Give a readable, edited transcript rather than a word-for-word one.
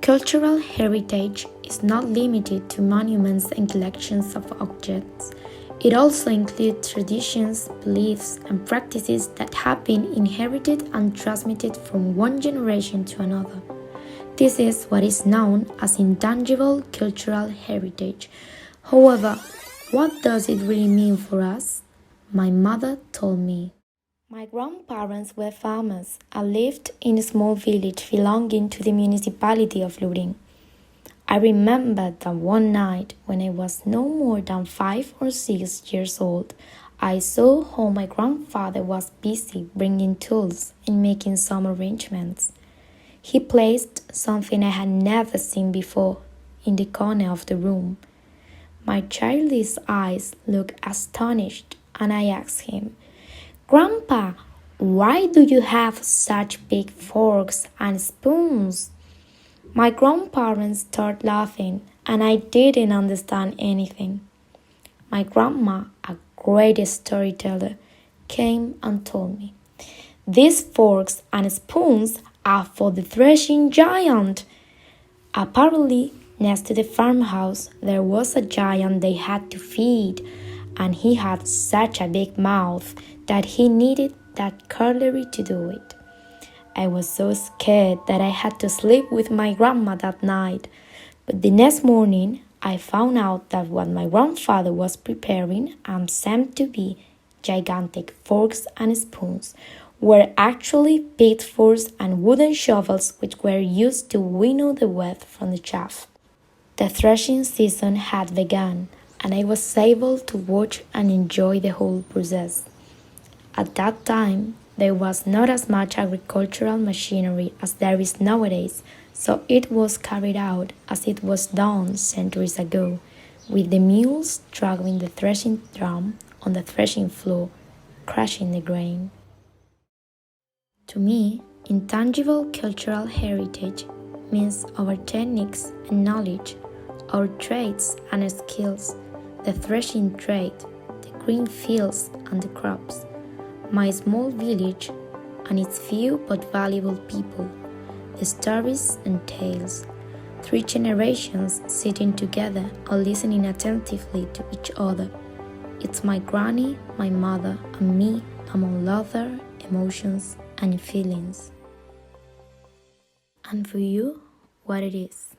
cultural heritage is not limited to monuments and collections of objects. It also includes traditions, beliefs, and practices that have been inherited and transmitted from one generation to another. This is what is known as intangible cultural heritage. However, what does it really mean for us? My mother told me. My grandparents were farmers and lived in a small village belonging to the municipality of Lurin. I remember that one night when I was no more than 5 or 6 years old, I saw how my grandfather was busy bringing tools and making some arrangements. He placed something I had never seen before in the corner of the room. My childish eyes looked astonished, and I asked him, "Grandpa, why do you have such big forks and spoons?" My grandparents started laughing, and I didn't understand anything. My grandma, a great storyteller, came and told me, "These forks and spoons are for the threshing giant." Apparently, next to the farmhouse, there was a giant they had to feed, and he had such a big mouth that he needed that cutlery to do it. I was so scared that I had to sleep with my grandma that night, but the next morning I found out that what my grandfather was preparing and seemed to be gigantic forks and spoons were actually pitchforks and wooden shovels which were used to winnow the wheat from the chaff. The threshing season had begun, and I was able to watch and enjoy the whole process. At that time, there was not as much agricultural machinery as there is nowadays, so it was carried out as it was done centuries ago, with the mules dragging the threshing drum on the threshing floor, crushing the grain. To me, intangible cultural heritage means our techniques and knowledge, our trades and skills, the threshing trade, the green fields and the crops, my small village and its few but valuable people, the stories and tales, 3 generations sitting together or listening attentively to each other. It's my granny, my mother, and me among other emotions and feelings. And for you, what it is?